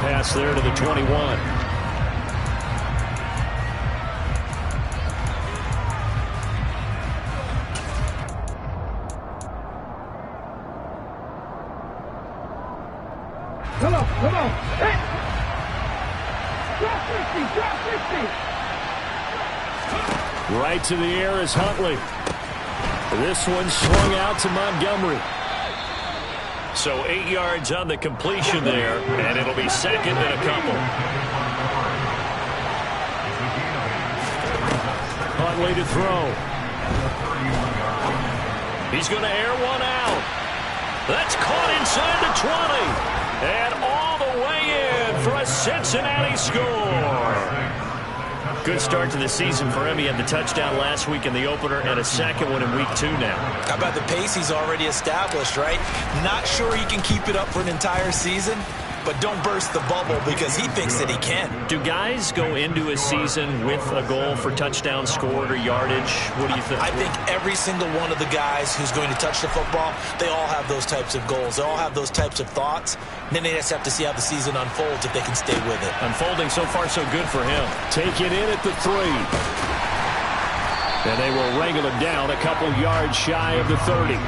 pass there to the 21. Come on. Hey. Drop 50. Right to the air is Huntley. This one swung out to Montgomery. So 8 yards on the completion there, and it'll be second and a couple. Huntley to throw. He's going to air one out. That's caught inside the 20. And all the way in for a Cincinnati score. Good start to the season for him. He had the touchdown last week in the opener and a second one in week 2 now. How about the pace he's already established, right? Not sure he can keep it up for an entire season, but don't burst the bubble because he thinks that he can. Do guys go into a season with a goal for touchdown scored or yardage? What do you think? I think every single one of the guys who's going to touch the football, they all have those types of goals. They all have those types of thoughts. And then they just have to see how the season unfolds if they can stay with it. Unfolding so far so good for him. Take it in at the 3. And they will wrangle him down a couple yards shy of the 30.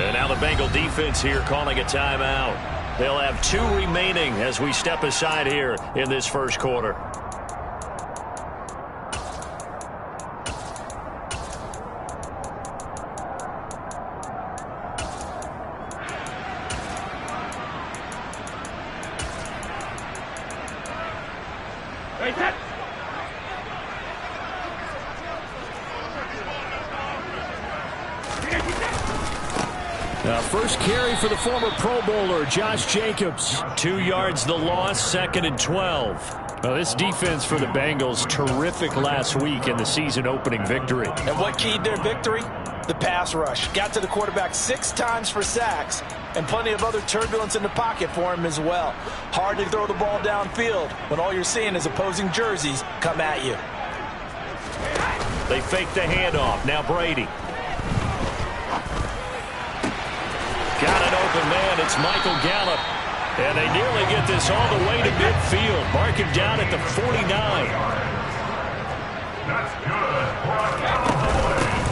And now the Bengal defense here calling a timeout. They'll have 2 remaining as we step aside here in this first quarter. First carry for the former Pro Bowler, Josh Jacobs. 2 yards the loss, 2nd and 12. Well, this defense for the Bengals, terrific last week in the season-opening victory. And what keyed their victory? The pass rush. Got to the quarterback 6 times for sacks, and plenty of other turbulence in the pocket for him as well. Hard to throw the ball downfield when all you're seeing is opposing jerseys come at you. They fake the handoff. Now Brady. Got an open man. It's Michael Gallup. And they nearly get this all the way to midfield. Mark him down at the 49.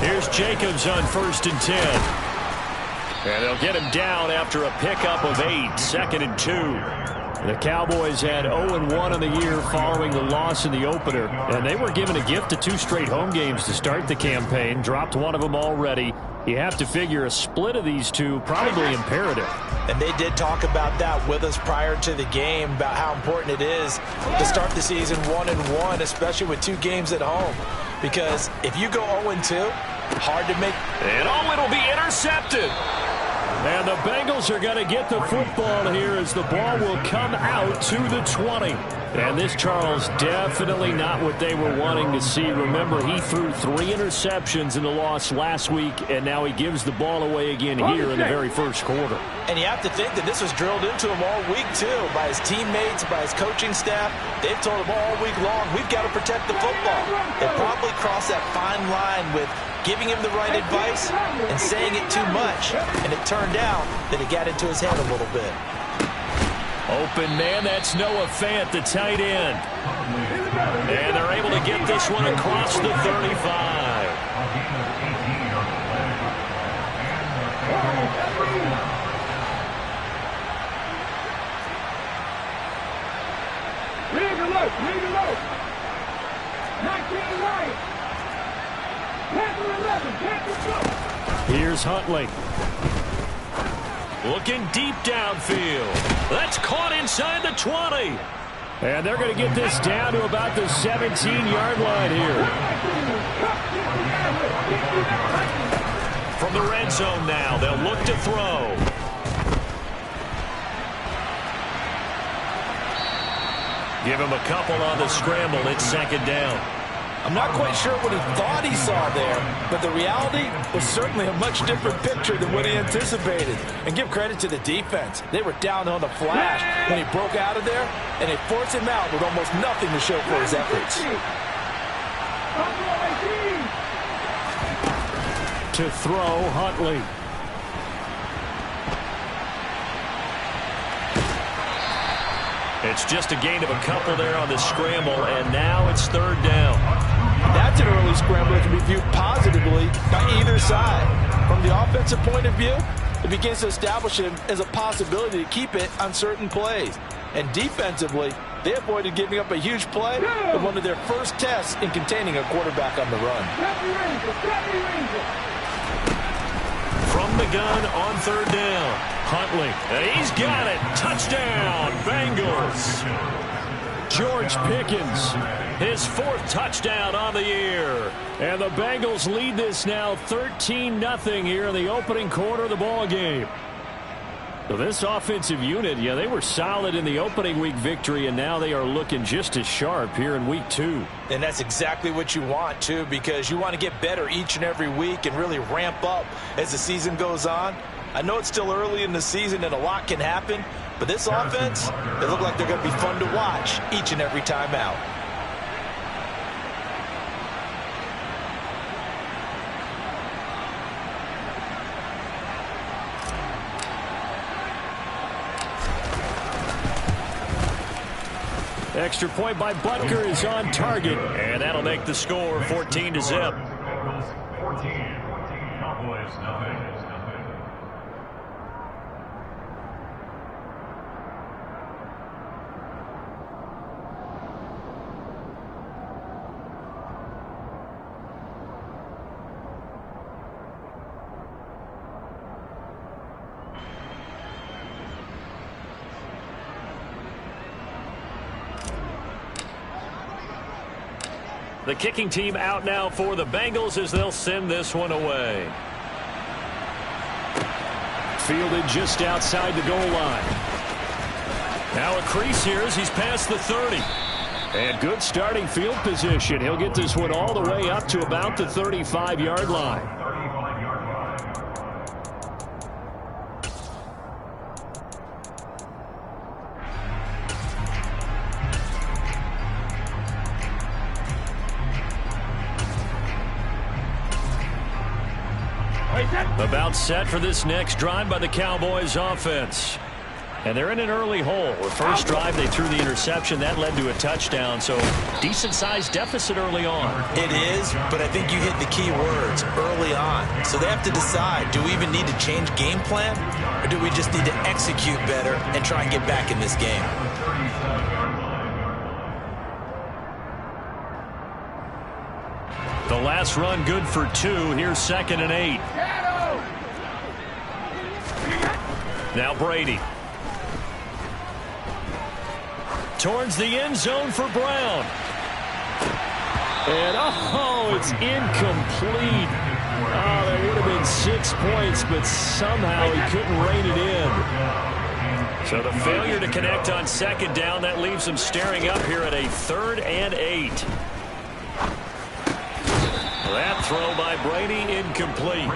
Here's Jacobs on 1st and 10. And they'll get him down after a pickup of 8. 2nd and 2. The Cowboys had 0-1 in the year following the loss in the opener. And they were given a gift of 2 straight home games to start the campaign. Dropped one of them already. You have to figure a split of these two probably imperative. And they did talk about that with us prior to the game, about how important it is to start the season 1-1, especially with 2 games at home. Because if you go 0-2, hard to make. And it'll be intercepted. And the Bengals are going to get the football here as the ball will come out to the 20. And this, Charles, definitely not what they were wanting to see. Remember, he threw 3 interceptions in the loss last week, and now he gives the ball away again here in the very first quarter. And you have to think that this was drilled into him all week, too, by his teammates, by his coaching staff. They've told him all week long, we've got to protect the football. They probably crossed that fine line with giving him the right advice and saying it too much. And it turned out that it got into his head a little bit. Open man, that's Noah Fant, the tight end. And they're able to get this one across the 35. Leave it low. 19 right. Panther 11. Panther 12. Here's Huntley. Looking deep downfield. That's caught inside the 20. And they're going to get this down to about the 17-yard line here. From the red zone now, they'll look to throw. Give him a couple on the scramble. It's second down. I'm not quite sure what he thought he saw there, but the reality was certainly a much different picture than what he anticipated. And give credit to the defense. They were down on the flash when he broke out of there, and they forced him out with almost nothing to show for his efforts. To throw, Huntley. It's just a gain of a couple there on the scramble, and now it's third down. That's an early scramble that can be viewed positively by either side. From the offensive point of view, it begins to establish him as a possibility to keep it on certain plays. And defensively, they avoided giving up a huge play in one of their first tests in containing a quarterback on the run. From the gun on third down, Huntley. And he's got it. Touchdown, Bengals. George Pickens, his fourth touchdown on the year. And the Bengals lead this now 13-0 here in the opening quarter of the ball game. So this offensive unit, yeah, they were solid in the opening week victory, and now they are looking just as sharp here in week 2. And that's exactly what you want, too, because you want to get better each and every week and really ramp up as the season goes on. I know it's still early in the season and a lot can happen, but this offense, they look like they're going to be fun to watch each and every time out. Extra point by Butker is on target, and that'll make the score 14-0. The kicking team out now for the Bengals as they'll send this one away. Fielded just outside the goal line. Now a crease here as he's past the 30. And good starting field position. He'll get this one all the way up to about the 35-yard line. About set for this next drive by the Cowboys offense. And they're in an early hole. The first drive they threw the interception. That led to a touchdown. So decent-sized deficit early on. It is, but I think you hit the key words, early on. So they have to decide, do we even need to change game plan? Or do we just need to execute better and try and get back in this game? The last run good for 2. Here's 2nd and 8. Now Brady. Towards the end zone for Brown. And, oh, it's incomplete. Oh, there would have been 6 points, but somehow he couldn't rein it in. So the failure to connect on 2nd down, that leaves him staring up here at a 3rd and 8. That throw by Brady incomplete.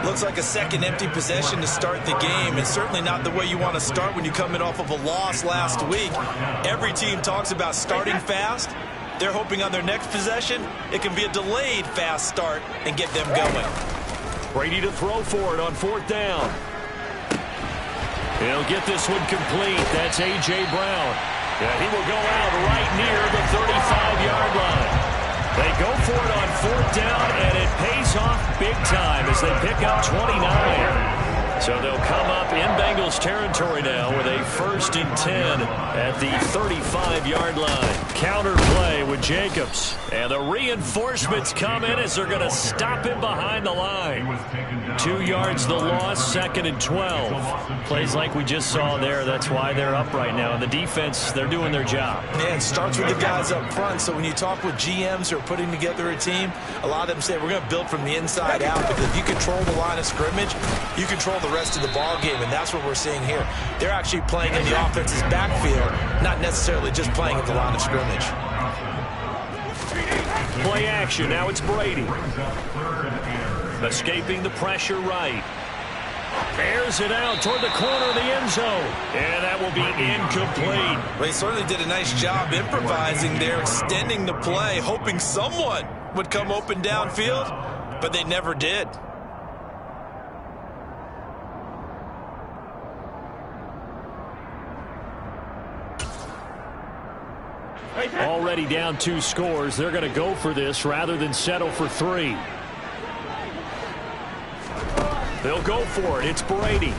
Looks like a second empty possession to start the game, and certainly not the way you want to start when you come in off of a loss last week. Every team talks about starting fast. They're hoping on their next possession it can be a delayed fast start and get them going. Brady to throw for it on 4th down. He'll get this one complete. That's A.J. Brown. Yeah, he will go out right near the 35-yard line. They go for it on 4th down, and it pays off big time as they pick up 29. So they'll come up in Bengals territory now with a 1st and 10 at the 35-yard line. Counter play with Jacobs. And the reinforcements come in as they're going to stop him behind the line. 2 yards the loss, 2nd and 12. Plays like we just saw there. That's why they're up right now. And the defense, they're doing their job. Yeah, it starts with the guys up front. So when you talk with GMs who are putting together a team, a lot of them say we're going to build from the inside out, because if you control the line of scrimmage, you control the rest of the ball game, and that's what we're seeing here. They're actually playing in the offense's backfield, not necessarily just playing at the line of scrimmage. Play action. Now it's Brady. Escaping the pressure right. Airs it out toward the corner of the end zone. And that will be incomplete. Well, he certainly did a nice job improvising there, extending the play, hoping someone would come open downfield, but they never did. Already down 2 scores. They're going to go for this rather than settle for 3. They'll go for it. It's Brady.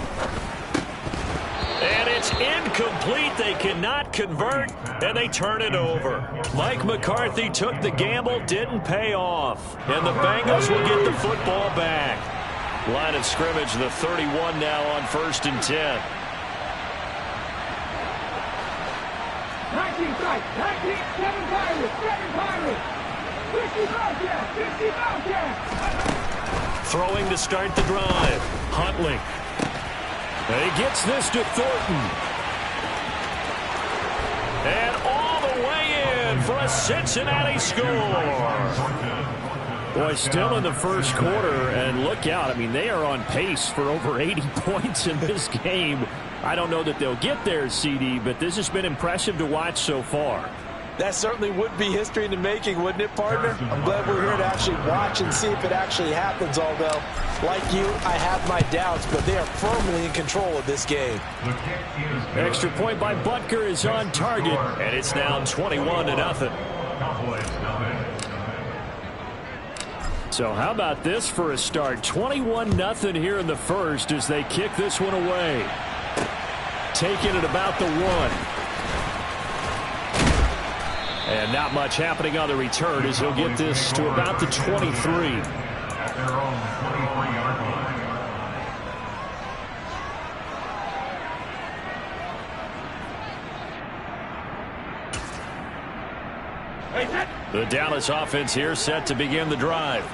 And it's incomplete. They cannot convert, and they turn it over. Mike McCarthy took the gamble, didn't pay off. And the Bengals will get the football back. Line of scrimmage, the 31 now on 1st and 10. 19 strikes, 19, 7 Pirates, 50 Bobcats, 50 Bobcats. Throwing to start the drive. Huntley. And he gets this to Thornton. And all the way in for a Cincinnati score. Boy, still in the first quarter, and look out. I mean, they are on pace for over 80 points in this game. I don't know that they'll get there, CD, but this has been impressive to watch so far. That certainly would be history in the making, wouldn't it, partner? I'm glad we're here to actually watch and see if it actually happens, although, like you, I have my doubts, but they are firmly in control of this game. Extra point by Butker is on target, and it's now 21-0. So how about this for a start? 21-0 here in the first as they kick this one away. Taking it about the 1. And not much happening on the return as he'll get this to about the 23. At their own 23-yard line. The Dallas offense here set to begin the drive.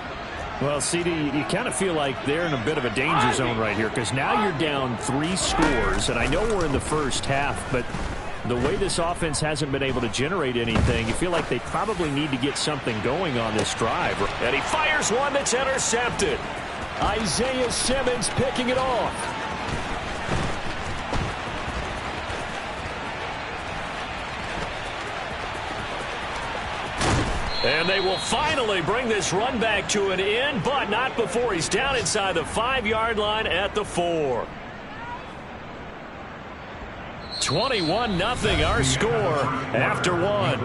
Well, CD, you kind of feel like they're in a bit of a danger zone right here because now you're down 3 scores, and I know we're in the first half, but the way this offense hasn't been able to generate anything, you feel like they probably need to get something going on this drive. And he fires one that's intercepted. Isaiah Simmons picking it off. And they will finally bring this run back to an end, but not before he's down inside the 5-yard line at the 4. 21-0 our score after 1.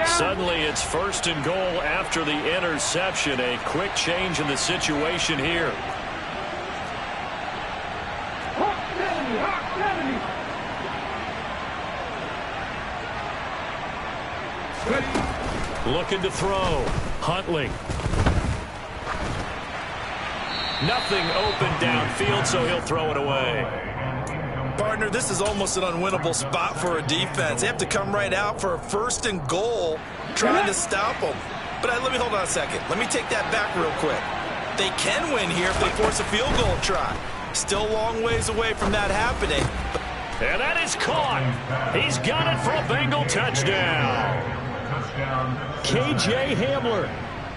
Suddenly it's 1st and goal after the interception. A quick change in the situation here. Looking to throw. Huntley. Nothing open downfield, so he'll throw it away. Partner, this is almost an unwinnable spot for a defense. They have to come right out for a 1st and goal trying to stop them. But let me hold on a second. Let me take that back real quick. They can win here if they force a field goal try. Still a long ways away from that happening. And that is caught. He's got it for a Bengal touchdown. KJ Hamler,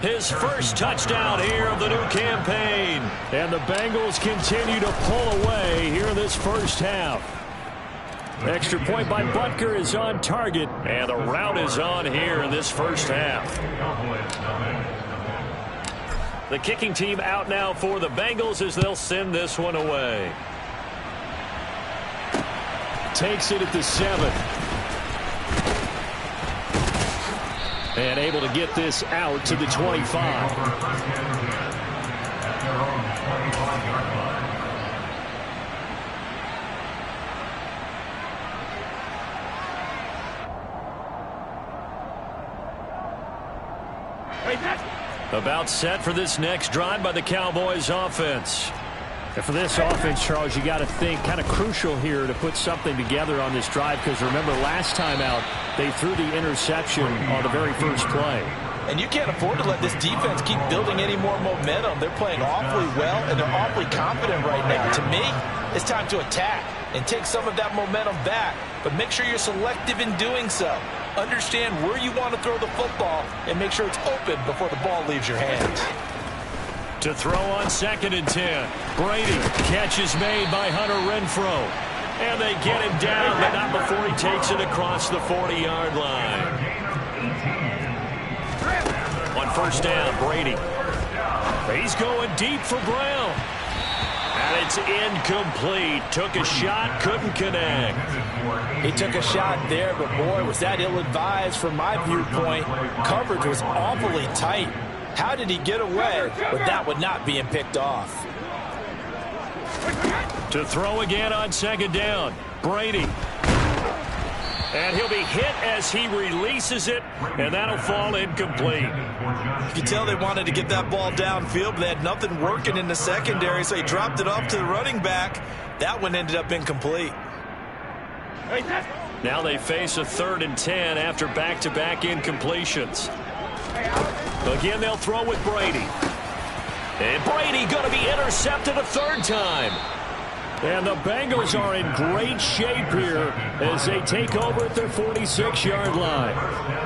his first touchdown here of the new campaign. And the Bengals continue to pull away here in this first half. Extra point by Butker is on target, and the route is on here in this first half. The kicking team out now for the Bengals as they'll send this one away. Takes it at the 7. And able to get this out to the 25. About set for this next drive by the Cowboys offense. And for this offense, Charles, you got to think kind of crucial here to put something together on this drive, because remember last time out they threw the interception on the very first play. And you can't afford to let this defense keep building any more momentum. They're playing awfully well, and they're awfully confident right now. To me, it's time to attack and take some of that momentum back, but make sure you're selective in doing so. Understand where you want to throw the football and make sure it's open before the ball leaves your hands. To throw on 2nd and 10. Brady, catch is made by Hunter Renfrow. And they get him down, but not before he takes it across the 40-yard line. On 1st down, Brady. He's going deep for Brown. And it's incomplete. Took a shot, couldn't connect. He took a shot there, but boy, was that ill-advised from my viewpoint. Coverage was awfully tight. How did he get away with that one not being picked off? To throw again on 2nd down, Brady. And he'll be hit as he releases it, and that'll fall incomplete. You can tell they wanted to get that ball downfield, but they had nothing working in the secondary, so he dropped it off to the running back. That one ended up incomplete. Now they face a 3rd and 10 after back-to-back incompletions. Again, they'll throw with Brady. And Brady going to be intercepted a 3rd time. And the Bengals are in great shape here as they take over at their 46-yard line.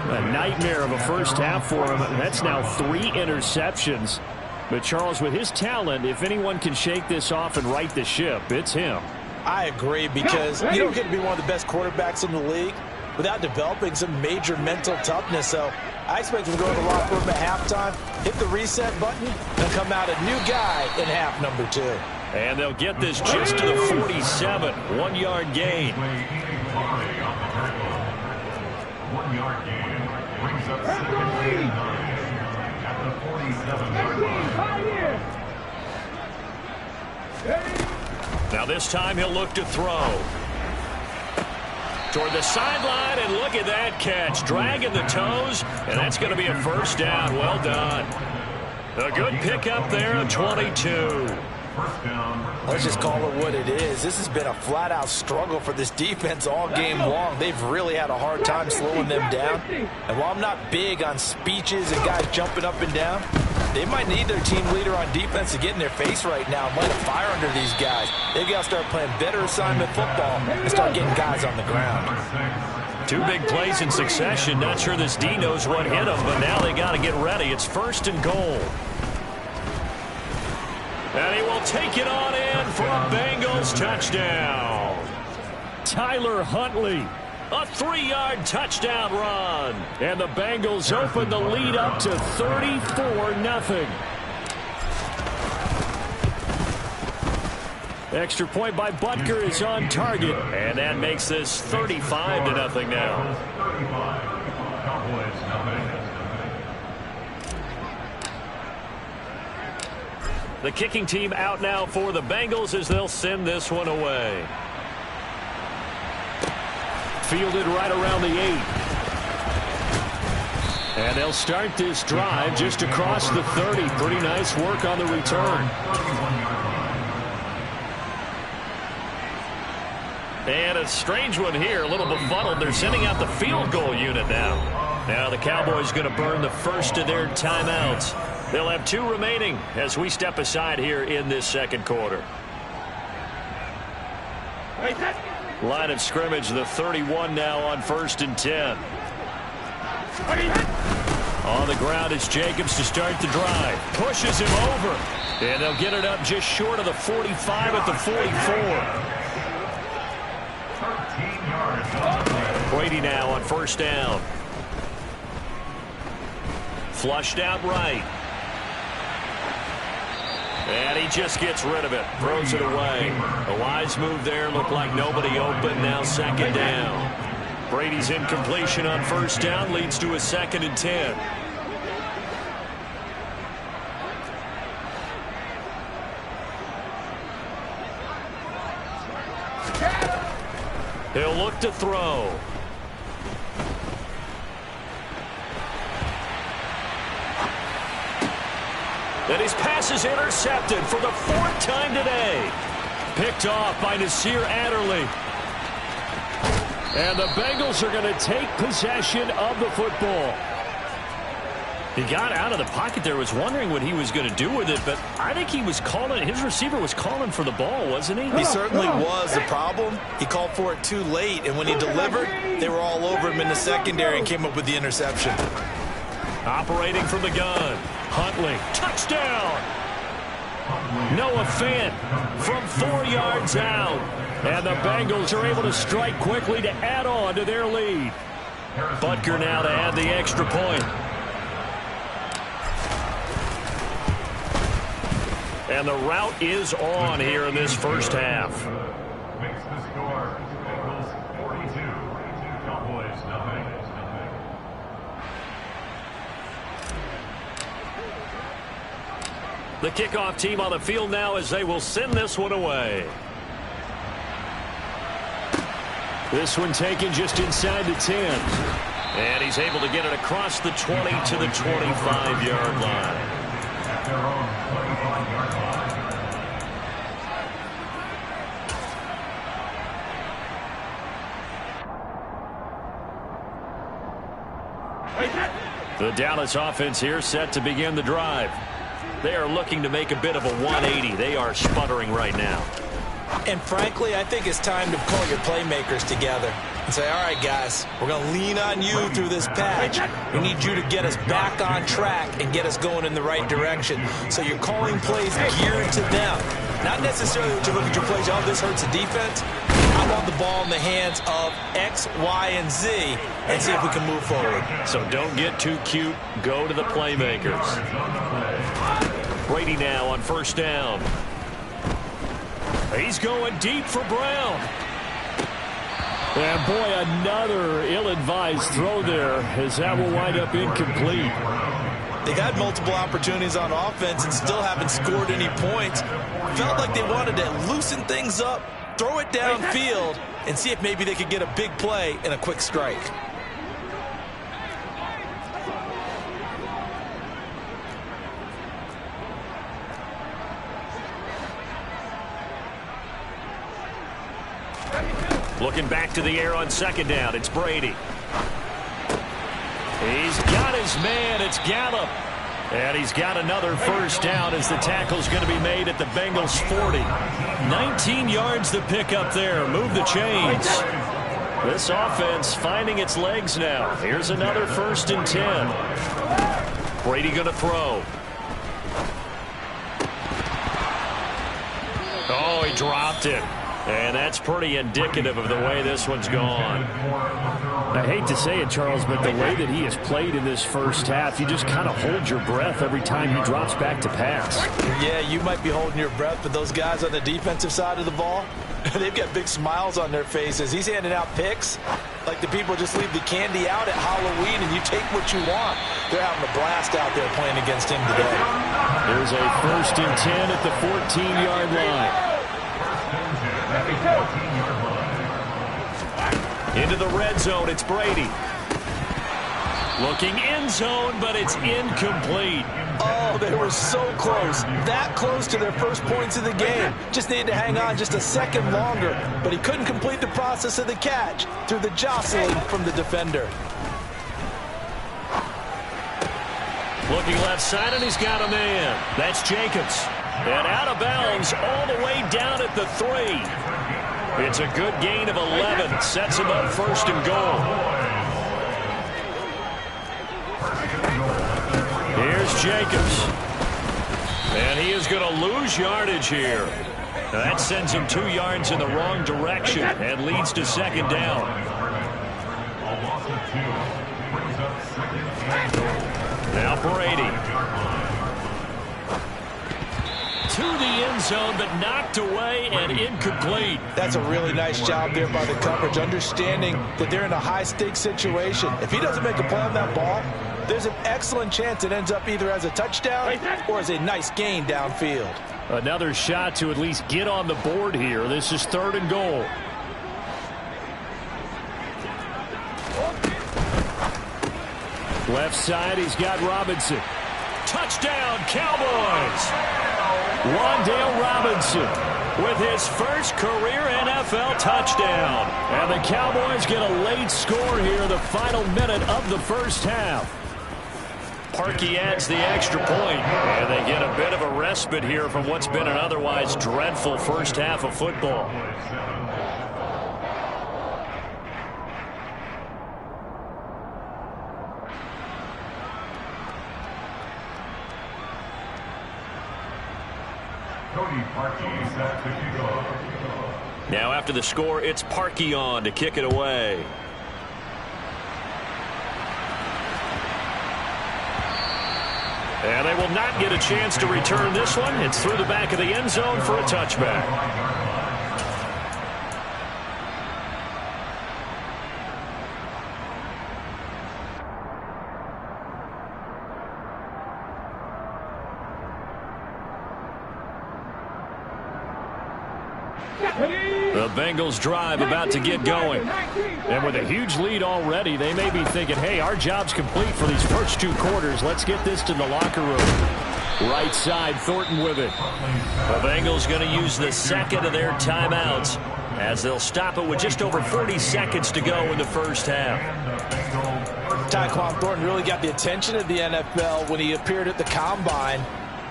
A nightmare of a first half for him. That's now 3 interceptions. But Charles, with his talent, if anyone can shake this off and right the ship, it's him. I agree, because you don't get to be one of the best quarterbacks in the league without developing some major mental toughness. So I expect him to go to the locker room at halftime, hit the reset button, and come out a new guy in half number 2. And they'll get this just to the 47. 1-yard gain. 1-yard gain brings up 2nd and 9 at the 47. Now this time he'll look to throw. Toward the sideline, and look at that catch. Dragging the toes, and that's going to be a 1st down. Well done. A good pickup there of 22. Let's just call it what it is. This has been a flat-out struggle for this defense all game long. They've really had a hard time slowing them down. And while I'm not big on speeches and guys jumping up and down, they might need their team leader on defense to get in their face right now and light a fire under these guys. They've got to start playing better assignment football and start getting guys on the ground. 2 big plays in succession. Not sure this D knows what hit them, but now they got to get ready. It's 1st and goal. And he will take it on in for a Bengals touchdown. Tyler Huntley, a 3-yard touchdown run. And the Bengals open the lead up to 34-0. Extra point by Butker is on target. And that makes this 35-0 now. The kicking team out now for the Bengals as they'll send this one away. Fielded right around the 8. And they'll start this drive just across the 30. Pretty nice work on the return. And a strange one here, a little befuddled. They're sending out the field goal unit now. Now the Cowboys going to burn the first of their timeouts. They'll have 2 remaining as we step aside here in this 2nd quarter. Line of scrimmage, the 31 now on 1st and 10. On the ground is Jacobs to start the drive. Pushes him over. And they'll get it up just short of the 45 at the 44. Brady now on 1st down. Flushed out right. And he just gets rid of it. Throws it away. A wise move there. Looked like nobody open. Now 2nd down. Brady's incompletion on 1st down leads to a 2nd and 10. He'll look to throw. And his pass is intercepted for the 4th time today. Picked off by Nasir Adderley. And the Bengals are going to take possession of the football. He got out of the pocket there, was wondering what he was going to do with it, but I think he was calling, his receiver was calling for the ball, wasn't he? He certainly was. The problem, he called for it too late, and when he delivered, they were all over him in the secondary and came up with the interception. Operating from the gun, Huntley, touchdown! Noah Fant from 4 yards out. And the Bengals are able to strike quickly to add on to their lead. Butker now to add the extra point. And the route is on here in this first half. Makes the score. Bengals 42, Cowboys nothing. The kickoff team on the field now as they will send this one away. This one taken just inside the 10. And he's able to get it across the 20 to the 25-yard line. At their own 25-yard line. The Dallas offense here set to begin the drive. They are looking to make a bit of a 180. They are sputtering right now. And frankly, I think it's time to call your playmakers together and say, all right, guys, we're going to lean on you through this patch. We need you to get us back on track and get us going in the right direction. So you're calling plays geared to them. Not necessarily that you look at your plays, oh, this hurts the defense. I want the ball in the hands of X, Y, and Z and see if we can move forward. So don't get too cute. Go to the playmakers. Brady now on first down. He's going deep for Brown. And boy, another ill-advised throw there as that will wind up incomplete. They've had multiple opportunities on offense and still haven't scored any points. Felt like they wanted to loosen things up, throw it downfield, and see if maybe they could get a big play and a quick strike. Looking back to the air on second down. It's Brady. He's got his man. It's Gallup. And he's got another first down as the tackle's going to be made at the Bengals 40. 19 yards to pick up there. Move the chains. This offense finding its legs now. Here's another 1st and 10. Brady going to throw. Oh, he dropped it. And that's pretty indicative of the way this one's gone. I hate to say it, Charles, but the way that he has played in this first half, you just kind of hold your breath every time he drops back to pass. Yeah, you might be holding your breath, but those guys on the defensive side of the ball, they've got big smiles on their faces. He's handing out picks like the people just leave the candy out at Halloween and you take what you want. They're having a blast out there playing against him today. There's a 1st and 10 at the 14-yard line. Into the red zone, it's Brady. Looking end zone, but it's incomplete. Oh, they were so close. That close to their first points of the game. Just needed to hang on just a second longer, but he couldn't complete the process of the catch through the jostling from the defender. Looking left side, and he's got a man. That's Jacobs. And out of bounds all the way down at the 3. It's a good gain of 11. Sets him up 1st and goal. Here's Jacobs. And he is going to lose yardage here. Now that sends him 2 yards in the wrong direction and leads to 2nd down. Now Brady. To the end zone, but knocked away and incomplete. That's a really nice job there by the coverage, understanding that they're in a high-stakes situation. If he doesn't make a play on that ball, there's an excellent chance it ends up either as a touchdown or as a nice gain downfield. Another shot to at least get on the board here. This is 3rd and goal. Left side, he's got Robinson. Touchdown, Cowboys! Wan'Dale Robinson with his first career NFL touchdown. And the Cowboys get a late score here in the final minute of the first half. Parkey adds the extra point, and they get a bit of a respite here from what's been an otherwise dreadful first half of football. Now after the score, it's Parkey on to kick it away. And they will not get a chance to return this one. It's through the back of the end zone for a touchback. The Bengals drive about to get going. And with a huge lead already, they may be thinking, hey, our job's complete for these first 2 quarters. Let's get this to the locker room. Right side, Thornton with it. The Bengals going to use the second of their timeouts as they'll stop it with just over 40 seconds to go in the first half. Tyquan Thornton really got the attention of the NFL when he appeared at the Combine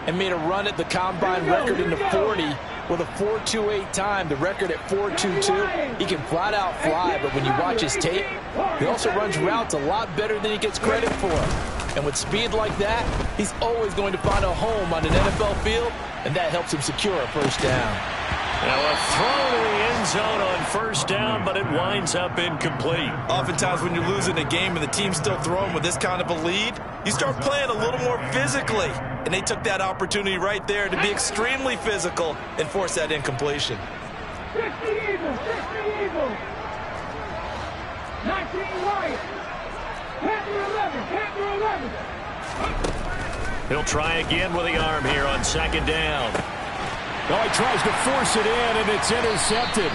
and made a run at the Combine record in the 40 with a 4.28 time, the record at 4.22. He can flat out fly, but when you watch his tape, he also runs routes a lot better than he gets credit for. And with speed like that, he's always going to find a home on an NFL field, and that helps him secure a first down. Now a throw to the end zone on first down, but it winds up incomplete. Oftentimes when you're losing a game and the team's still throwing with this kind of a lead, you start playing a little more physically. And they took that opportunity right there to be extremely physical and force that incompletion. 50 Eagles, 50 Eagles. 19 Wyatt. Panther 11, He'll try again with the arm here on second down. Oh, he tries to force it in, and it's intercepted.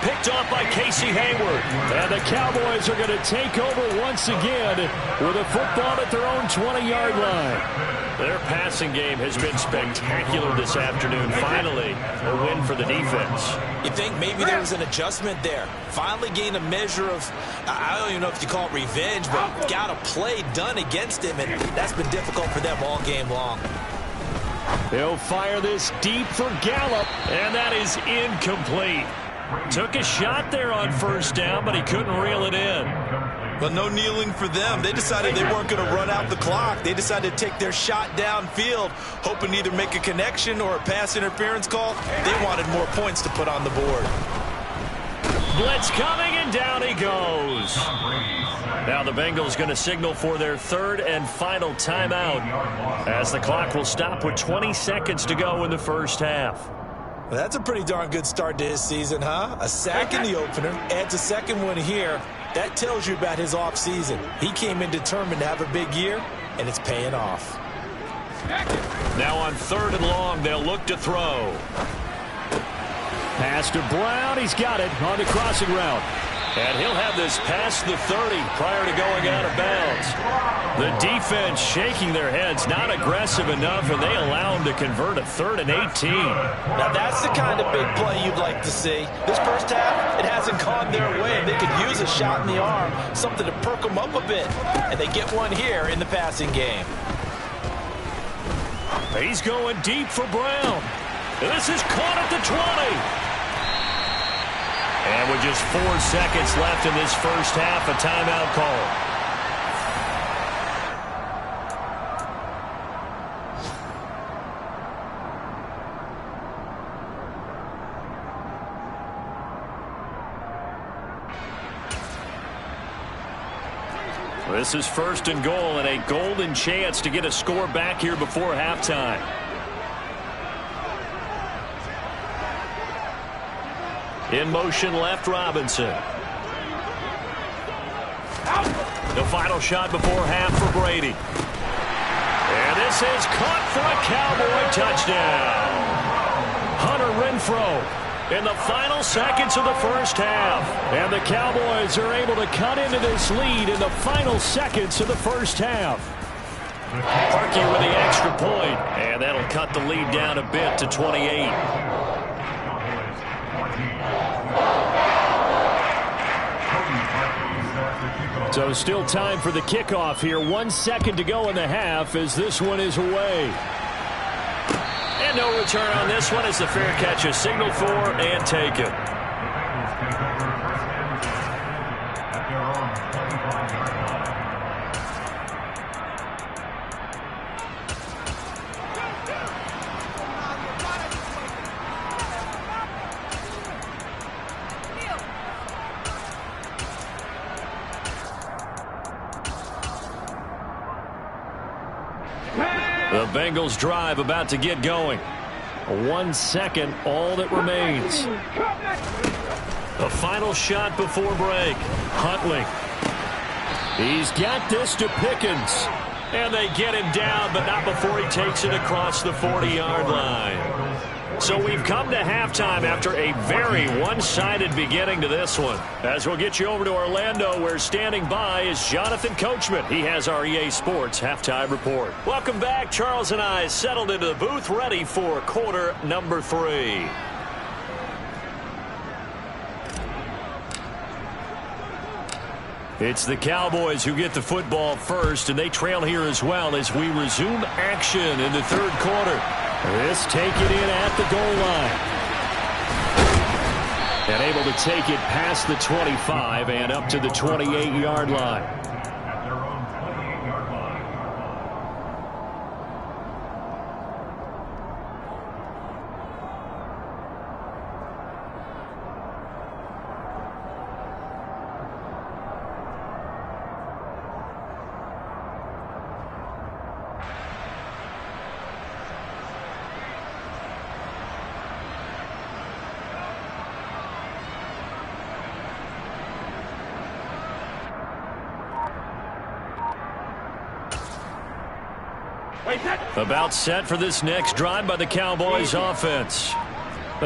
Picked off by Casey Hayward. And the Cowboys are going to take over once again with a football at their own 20-yard line. Their passing game has been spectacular this afternoon. Finally, a win for the defense. You think maybe there was an adjustment there. Finally gained a measure of, I don't even know if you call it revenge, but got a play done against him, and that's been difficult for them all game long. He'll fire this deep for Gallup, and that is incomplete. Took a shot there on first down, but he couldn't reel it in. But no kneeling for them. They decided they weren't going to run out the clock. They decided to take their shot downfield, hoping to either make a connection or a pass interference call. They wanted more points to put on the board. Blitz coming, and down he goes. Now the Bengals going to signal for their third and final timeout as the clock will stop with 20 seconds to go in the first half. Well, that's a pretty darn good start to his season, huh? A sack in the opener, adds a second one here. That tells you about his offseason. He came in determined to have a big year, and it's paying off. Now on third and long, they'll look to throw. Pass to Brown. He's got it on the crossing route. And he'll have this past the 30 prior to going out of bounds. The defense shaking their heads, not aggressive enough, and they allow him to convert a 3rd and 18. Now that's the kind of big play you'd like to see. This first half, it hasn't gone their way. They could use a shot in the arm, something to perk them up a bit. And they get one here in the passing game. He's going deep for Brown. This is caught at the 20. And with just 4 seconds left in this first half, a timeout call. This is first and goal and a golden chance to get a score back here before halftime. In motion left, Robinson. The final shot before half for Brady. And this is caught for a Cowboy touchdown. Hunter Renfrow in the final seconds of the first half. And the Cowboys are able to cut into this lead in the final seconds of the first half. Parkey with the extra point, and that'll cut the lead down a bit to 28. So still time for the kickoff here. 1 second to go in the half as this one is away. And no return on this one as the fair catch is signaled for and taken. The Bengals drive about to get going. 1 second, all that remains. The final shot before break. Huntley. He's got this to Pickens. And they get him down, but not before he takes it across the 40-yard line. So we've come to halftime after a very one-sided beginning to this one. As we'll get you over to Orlando, where standing by is Jonathan Coachman. He has our EA Sports halftime report. Welcome back. Charles and I settled into the booth, ready for quarter number 3. It's the Cowboys who get the football first, and they trail here as well as we resume action in the third quarter. This take it in at the goal line. And able to take it past the 25 and up to the 28-yard line. About set for this next drive by the Cowboys offense.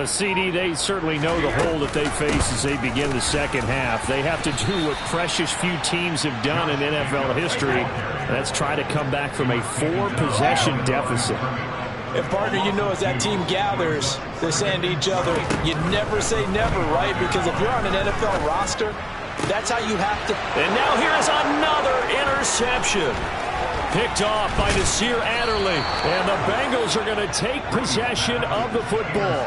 CD, they certainly know the hole that they face as they begin the second half. They have to do what precious few teams have done in NFL history. That's try to come back from a 4-possession deficit. And, partner, you know, as that team gathers, they're saying to each other, you never say never, right? Because if you're on an NFL roster, that's how you have to. And now here is another interception. Picked off by Nasir Adderley. And the Bengals are going to take possession of the football.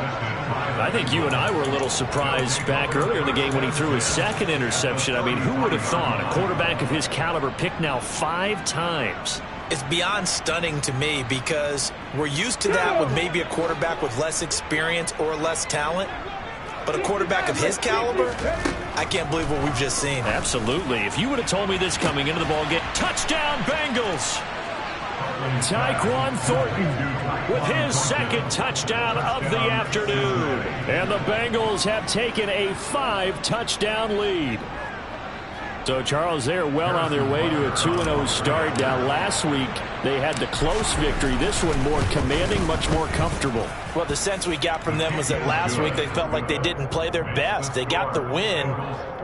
I think you and I were a little surprised back earlier in the game when he threw his second interception. I mean, who would have thought a quarterback of his caliber picked now 5 times? It's beyond stunning to me because we're used to that with maybe a quarterback with less experience or less talent. But a quarterback of his caliber, I can't believe what we've just seen. Absolutely. If you would have told me this coming into the ball game, touchdown Bengals! Tyquan Thornton with his second touchdown of the afternoon. And the Bengals have taken a 5-touchdown lead. So, Charles, they're well on their way to a 2-0 start. Now, last week, they had the close victory. This one more commanding, much more comfortable. Well, the sense we got from them was that last week they felt like they didn't play their best. They got the win,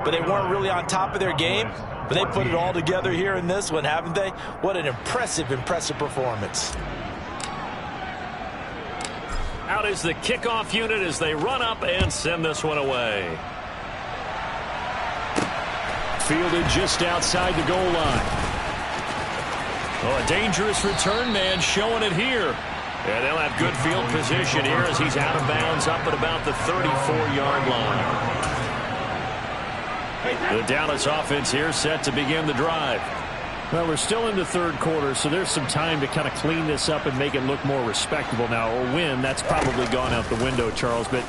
but they weren't really on top of their game. But they put it all together here in this one, haven't they? What an impressive performance. Out is the kickoff unit as they run up and send this one away. Fielded just outside the goal line. Oh, a dangerous return man showing it here. And they'll have good field position here as he's out of bounds up at about the 34-yard line. The Dallas offense here set to begin the drive. Well, we're still in the third quarter, so there's some time to kind of clean this up and make it look more respectable now. A win, that's probably gone out the window, Charles, but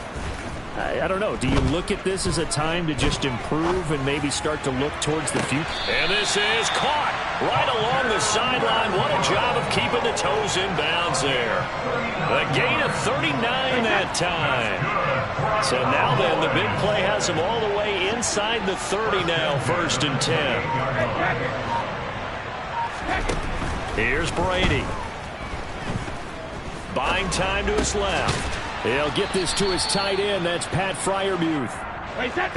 I don't know. Do you look at this as a time to just improve and maybe start to look towards the future? And this is caught right along the sideline. What a job of keeping the toes in bounds there. A gain of 39 that time. So now then, the big play has them all the way inside the 30 now, 1st and 10. Here's Brady. Buying time to his left. He'll get this to his tight end. That's Pat Freiermuth.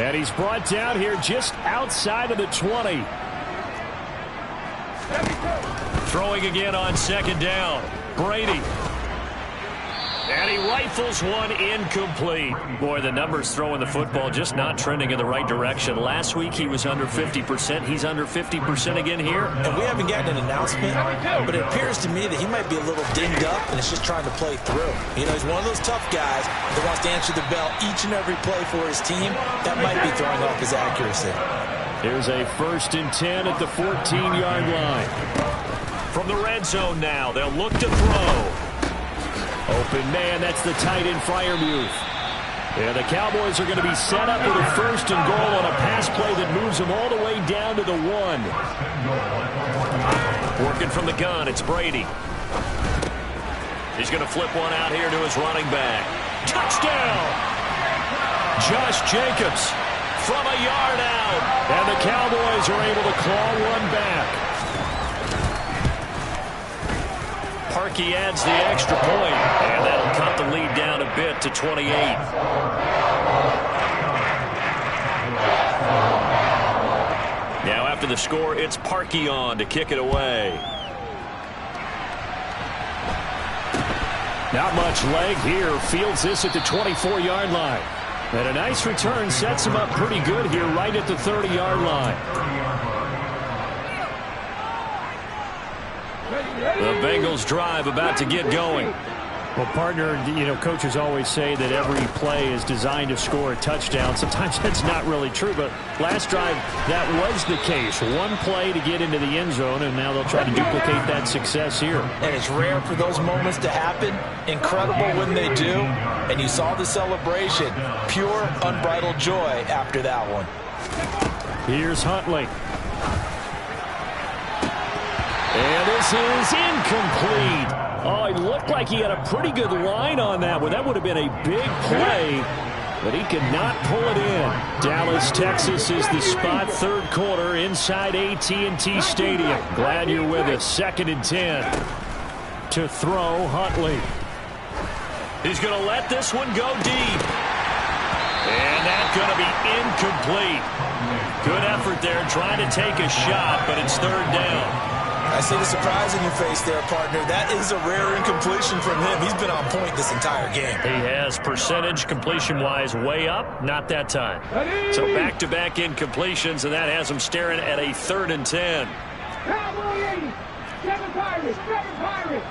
And he's brought down here just outside of the 20. Throwing again on second down. Brady. And he rifles one incomplete. Boy, the numbers throwing the football just not trending in the right direction. Last week he was under 50%. He's under 50% again here. And we haven't gotten an announcement, but it appears to me that he might be a little dinged up and is just trying to play through. You know, he's one of those tough guys that wants to answer the bell each and every play for his team. That might be throwing off his accuracy. Here's a 1st and 10 at the 14-yard line. From the red zone now, they'll look to throw. Open man, that's the tight end Freiermuth. And the Cowboys are going to be set up with a 1st and goal on a pass play that moves them all the way down to the 1. Working from the gun, it's Brady. He's going to flip one out here to his running back. Touchdown! Josh Jacobs from a yard out. And the Cowboys are able to claw one back. Parkey adds the extra point, and that'll cut the lead down a bit to 28. Now after the score, it's Parkey on to kick it away. Not much leg here. Fields this at the 24-yard line. And a nice return sets him up pretty good here right at the 30-yard line. The Bengals drive about to get going. Well, partner, you know, coaches always say that every play is designed to score a touchdown. Sometimes that's not really true, but last drive, that was the case. One play to get into the end zone, and now they'll try to duplicate that success here. And it's rare for those moments to happen. Incredible when they do. And you saw the celebration. Pure, unbridled joy after that one. Here's Huntley. And this is incomplete. Oh, it looked like he had a pretty good line on that one. That would have been a big play, but he could not pull it in. Dallas, Texas is the spot, 3rd quarter inside AT&T Stadium. Glad you're with us. 2nd and 10 to throw Huntley. He's going to let this one go deep. And that's going to be incomplete. Good effort there trying to take a shot, but it's 3rd down. I see the surprise in your face there, partner. That is a rare incompletion from him. He's been on point this entire game. He has percentage completion-wise way up. Not that time. So back-to-back incompletions, and that has him staring at a 3rd and 10. Cowboy 80. 7 Pirates. 7 Pirates.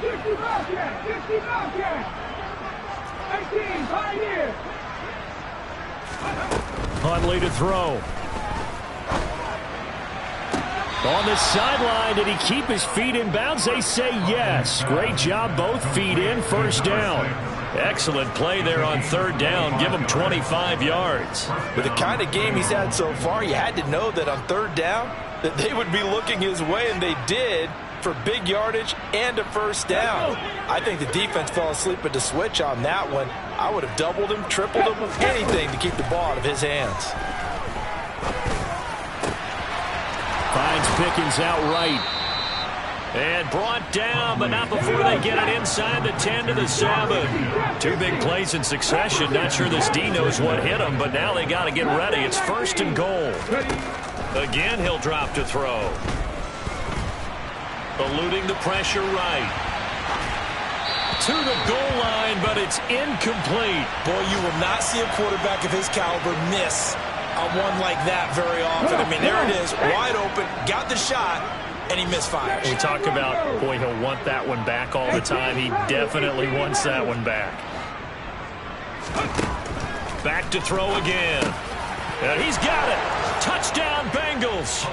60 Bobcats. 60 Bobcats. 18 Pioneers. Huntley to throw. On the sideline, did he keep his feet in bounds? They say yes. Great job, both feet in, 1st down. Excellent play there on 3rd down. Give him 25 yards. With the kind of game he's had so far, you had to know that on 3rd down that they would be looking his way, and they did, for big yardage and a 1st down. I think the defense fell asleep at the switch on that one. I would have doubled him, tripled him, anything to keep the ball out of his hands. Finds Pickens outright. And brought down, but not before they get it inside the 10 to the 7. 2 big plays in succession. Not sure this D knows what hit him, but now they got to get ready. It's 1st and goal. Again, he'll drop to throw. Eluding the pressure right. To the goal line, but it's incomplete. Boy, you will not see a quarterback of his caliber miss a one like that very often. I mean, there it is, wide open, got the shot, and he misfires. We talk about, boy, he'll want that one back all the time. He definitely wants that one back. Back to throw again. And he's got it. Touchdown, Bengals.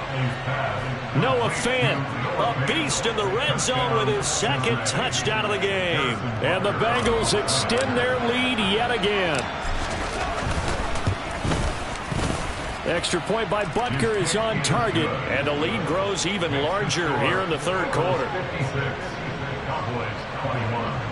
Noah Fant, a beast in the red zone with his 2nd touchdown of the game. And the Bengals extend their lead yet again. Extra point by Butker is on target. And the lead grows even larger here in the 3rd quarter. Cowboys 21.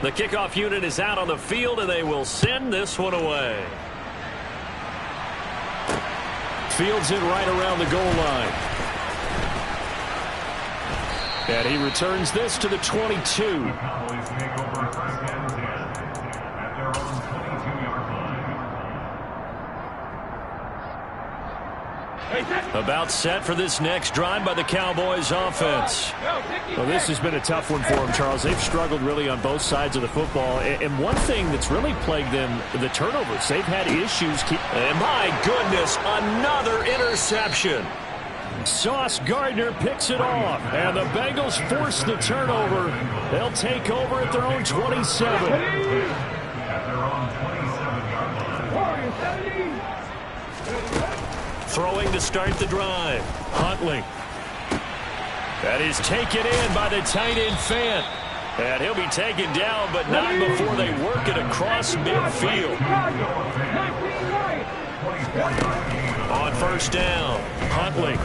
The kickoff unit is out on the field, and they will send this one away. Fields it right around the goal line. And he returns this to the 22. Cowboys take over first and 10 at their own 22-yard line. About set for this next drive by the Cowboys offense. Well, this has been a tough one for them, Charles. They've struggled really on both sides of the football. And one thing that's really plagued them, the turnovers. They've had issues. And my goodness, another interception. Sauce Gardner picks it off. And the Bengals force the turnover. They'll take over at their own 27. At their own 27-yard line. Throwing to start the drive. Huntley. That is taken in by the tight end Fant. And he'll be taken down, but not before they work it across midfield. On first down, Huntley.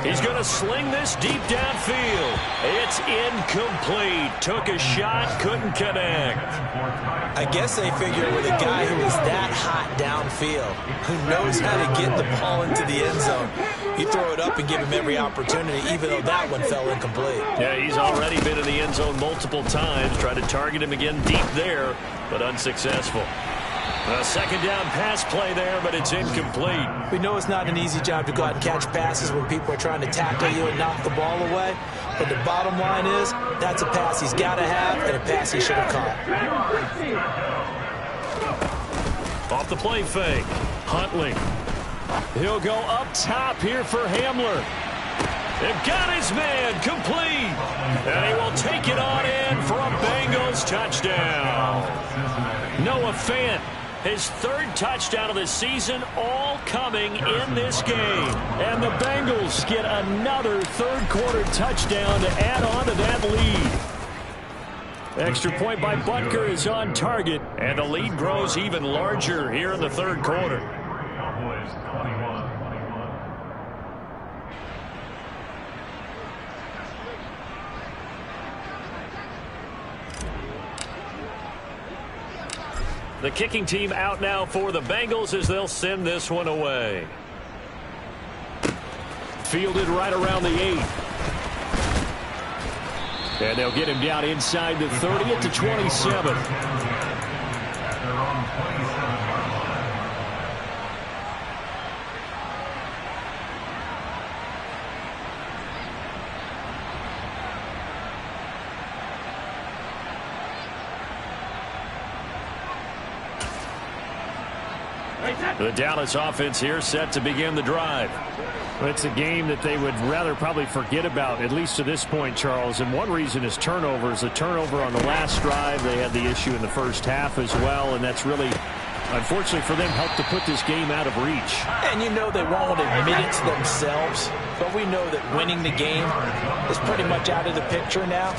He's going to sling this deep downfield. It's incomplete. Took a shot, couldn't connect. I guess they figure with a guy who is that hot downfield, who knows how to get the ball into the end zone, you throw it up and give him every opportunity, even though that one fell incomplete. Yeah, he's already been in the end zone multiple times. Tried to target him again deep there, but unsuccessful. A second down pass play there, but it's incomplete. We know it's not an easy job to go out and catch passes when people are trying to tackle you and knock the ball away. But the bottom line is, that's a pass he's got to have and a pass he should have caught. Off the play fake. Huntley. He'll go up top here for Hamler. They've got his man complete. And he will take it on in for a Bengals touchdown. Noah Fant. His third touchdown of the season, all coming in this game. And the Bengals get another third-quarter touchdown to add on to that lead. Extra point by Butker is on target, and the lead grows even larger here in the third quarter. Cowboys 21. The kicking team out now for the Bengals as they'll send this one away. Fielded right around the 8. And they'll get him down inside the 30 at the 27. At their own 27-yard line. The Dallas offense here set to begin the drive. It's a game that they would rather probably forget about, at least to this point, Charles. And one reason is turnovers. The turnover on the last drive, they had the issue in the first half as well, and that's really, unfortunately for them, helped to put this game out of reach. And you know they won't admit it to themselves, but we know that winning the game is pretty much out of the picture now.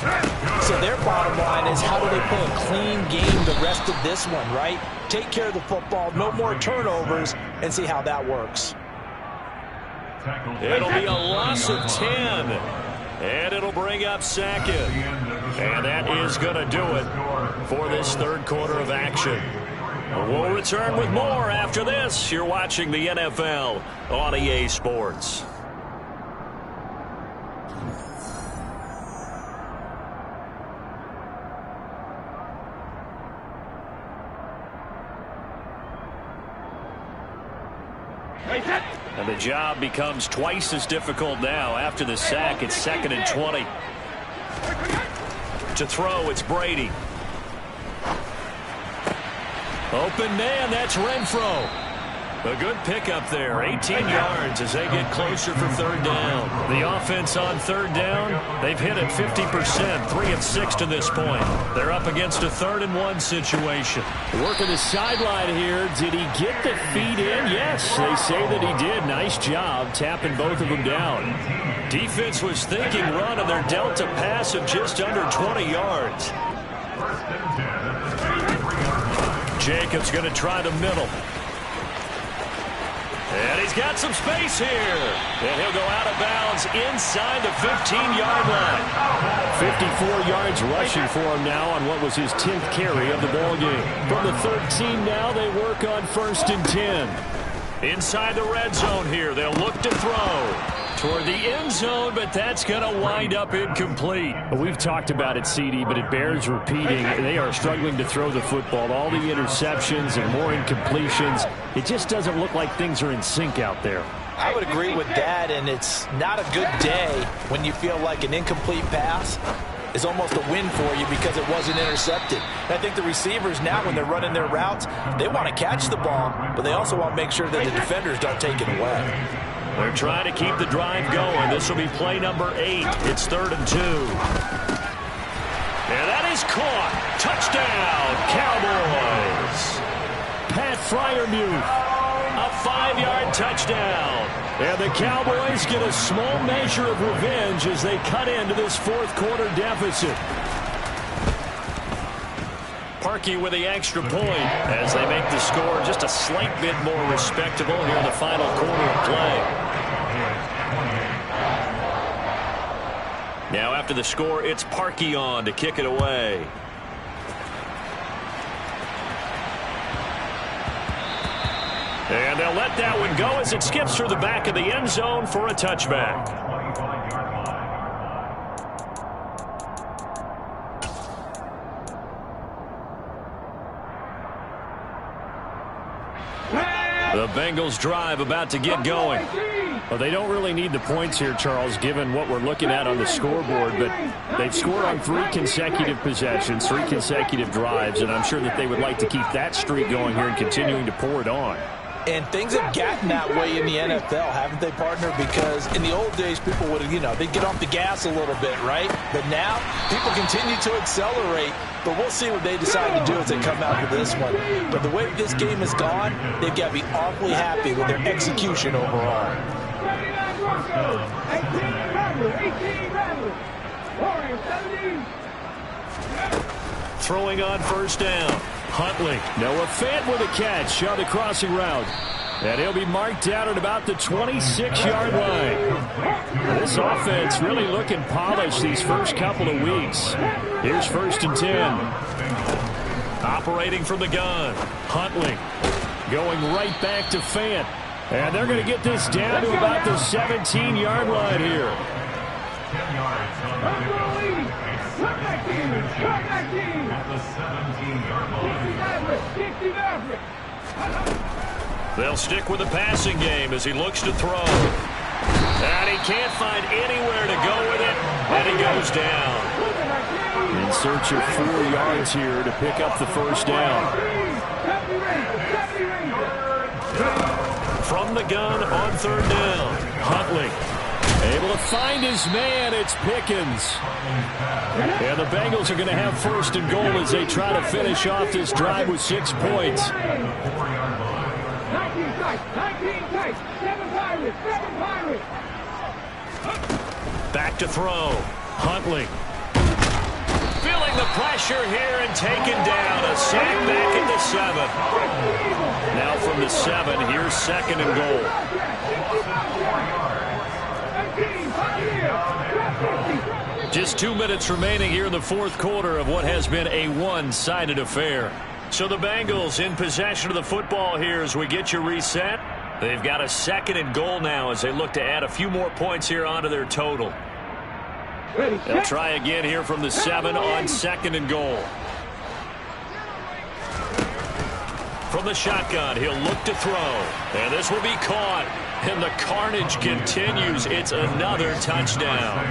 So their bottom line is, how do they play a clean game the rest of this one, right? Take care of the football, no more turnovers, and see how that works. It'll be a loss of 10. And it'll bring up Sackett. And that is going to do it for this third quarter of action. We'll return with more after this. You're watching the NFL on EA Sports. And the job becomes twice as difficult now. After the sack, it's 2nd and 20. To throw, it's Brady. Open man, that's Renfro. A good pickup there, 18 yards as they get closer for third down. The offense on third down, they've hit it 50%, 3 of 6 to this point. They're up against a 3rd and 1 situation. Working the sideline here. Did he get the feet in? Yes, they say that he did. Nice job tapping both of them down. Defense was thinking run, and they're dealt a pass of just under 20 yards. Jacobs going to try the middle. And he's got some space here. And he'll go out of bounds inside the 15-yard line. 54 yards rushing for him now on what was his 10th carry of the ball game. From the 13 now, they work on 1st and 10. Inside the red zone here. They'll look to throw toward the end zone, but that's going to wind up incomplete. We've talked about it, CD, but it bears repeating. They are struggling to throw the football. All the interceptions and more incompletions. It just doesn't look like things are in sync out there. I would agree with that, and it's not a good day when you feel like an incomplete pass is almost a win for you because it wasn't intercepted. And I think the receivers now, when they're running their routes, they want to catch the ball, but they also want to make sure that the defenders don't take it away. They're trying to keep the drive going. This will be play number 8. It's 3rd and 2. And that is caught. Touchdown, Cowboys. Pat Freiermuth. A 5-yard touchdown. And the Cowboys get a small measure of revenge as they cut into this fourth-quarter deficit. Parkey with the extra point as they make the score just a slight bit more respectable here in the final quarter of play. Now after the score, it's Parkey on to kick it away. And they'll let that one go as it skips through the back of the end zone for a touchback. The Bengals drive about to get going. Well, they don't really need the points here, Charles, given what we're looking at on the scoreboard, but they've scored on 3 consecutive possessions, 3 consecutive drives, and I'm sure that they would like to keep that streak going here and continuing to pour it on. And things have gotten that way in the NFL, haven't they, partner? Because in the old days, people would, they'd get off the gas a little bit, right? But now, people continue to accelerate. But we'll see what they decide to do as they come out with this one. But the way this game has gone, they've got to be awfully happy with their execution overall. 18 Throwing on first down. Huntley. Noah Fant with a catch on the crossing route. And he'll be marked down at about the 26-yard line. This offense really looking polished these first couple of weeks. Here's 1st and 10. Operating from the gun. Huntley going right back to Fant. And they're going to get this down to about the 17-yard line here. 10 yards on the pickup. At the 17-yard line. They'll stick with the passing game as he looks to throw. And he can't find anywhere to go with it. And he goes down. In search of 4 yards here to pick up the first down. From the gun on 3rd down. Huntley able to find his man. It's Pickens. And the Bengals are going to have 1st and goal as they try to finish off this drive with 6 points. 19 Pirates, 7 Pirates. Back to throw. Huntley. Feeling the pressure here and taken down. A sack back at the 7. Now from the 7, here's 2nd and goal. Just 2 minutes remaining here in the fourth quarter of what has been a one-sided affair. So the Bengals in possession of the football here as we get you reset. They've got a 2nd and goal now as they look to add a few more points here onto their total. They'll try again here from the 7 on 2nd and goal. From the shotgun, he'll look to throw. And this will be caught. And the carnage continues. It's another touchdown.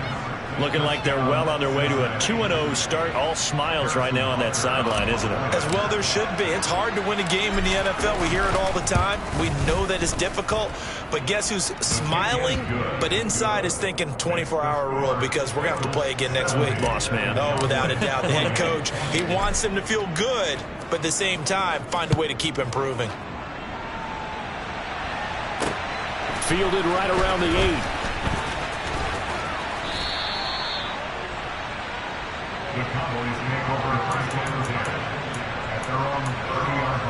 Looking like they're well on their way to a 2-0 start. All smiles right now on that sideline, isn't it? As well there should be. It's hard to win a game in the NFL. We hear it all the time. We know that it's difficult. But guess who's smiling, but inside is thinking 24-hour rule because we're going to have to play again next week. Boss man. Oh, without a doubt. The head coach, he wants them to feel good, but at the same time, find a way to keep improving. Fielded right around the 8. The Cowboys take over 1st and 10 at their own 30-yard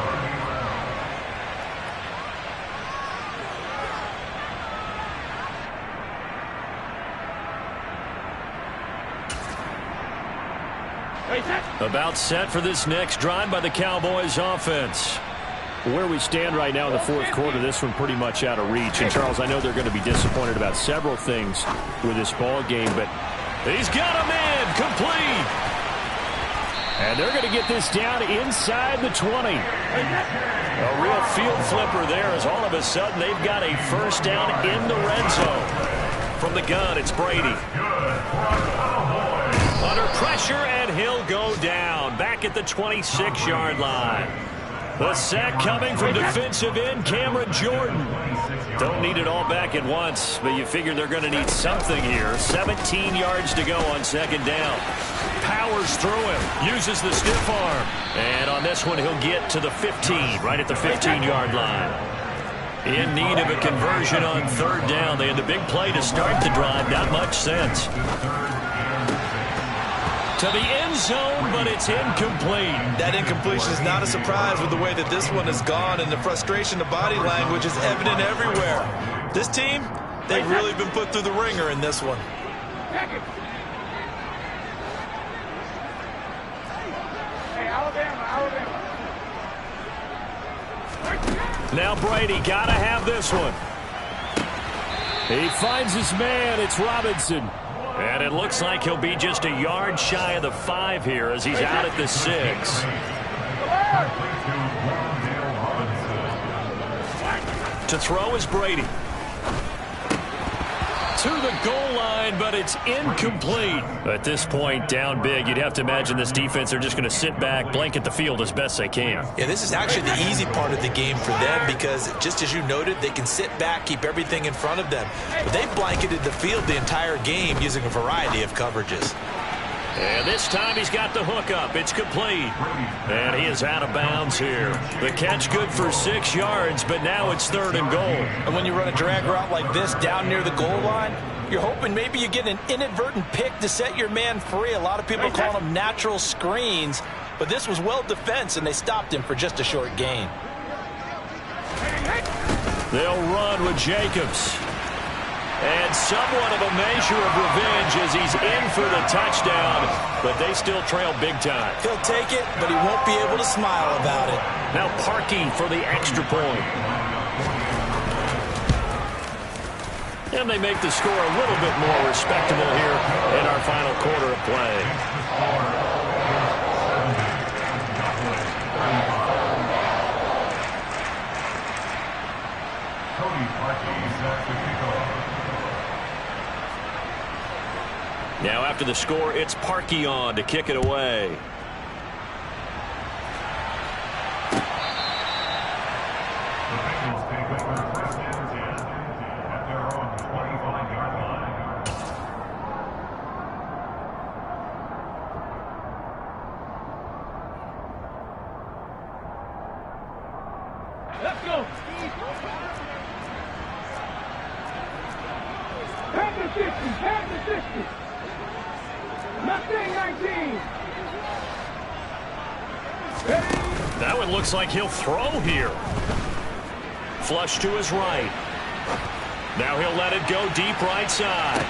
line. About set for this next drive by the Cowboys offense. Where we stand right now in the fourth quarter, this one pretty much out of reach. And, Charles, I know they're going to be disappointed about several things with this ball game, but he's got him in, complete. And they're going to get this down inside the 20. A real field flipper there as all of a sudden they've got a first down in the red zone. From the gun, it's Brady. Under pressure, and he'll go down. Back at the 26-yard line. The sack coming from defensive end Cameron Jordan. Don't need it all back at once, but you figure they're going to need something here. 17 yards to go on second down. Powers through him, uses the stiff arm. And on this one, he'll get to the 15, right at the 15-yard line. In need of a conversion on third down. They had the big play to start the drive. Not much sense. To the end zone, but it's incomplete. That incompletion is not a surprise with the way that this one has gone, and the frustration, the body language is evident everywhere. This team, they've really been put through the ringer in this one. Now Brady got to have this one. He finds his man. It's Robinson. And it looks like he'll be just a yard shy of the 5 here as he's out at the 6. To throw is Brady. To the goal line, but it's incomplete. At this point, down big, you'd have to imagine this defense, they're just going to sit back, blanket the field as best they can. Yeah, this is actually the easy part of the game for them because, just as you noted, they can sit back, keep everything in front of them. But they blanketed the field the entire game using a variety of coverages. And this time he's got the hook up. It's complete. And he is out of bounds here. The catch good for 6 yards, but now it's 3rd and goal. And when you run a drag route like this down near the goal line, you're hoping maybe you get an inadvertent pick to set your man free. A lot of people call them natural screens, but this was well defense, and they stopped him for just a short gain. They'll run with Jacobs. And somewhat of a measure of revenge as he's in for the touchdown, but they still trail big time. He'll take it, but he won't be able to smile about it. Now Parkey for the extra point. And they make the score a little bit more respectable here in our final quarter of play. Now after the score, it's Parkey on to kick it away. Let's go. Have the 50. Have the 50. Mustang 19. That one looks like he'll throw here. Flush to his right. Now he'll let it go deep right side.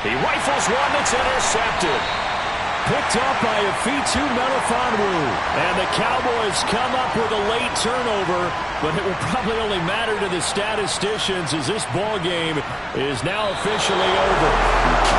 He rifles one that's intercepted. Picked up by Afitu Melifonwu. And the Cowboys come up with a late turnover, but it will probably only matter to the statisticians as this ball game is now officially over.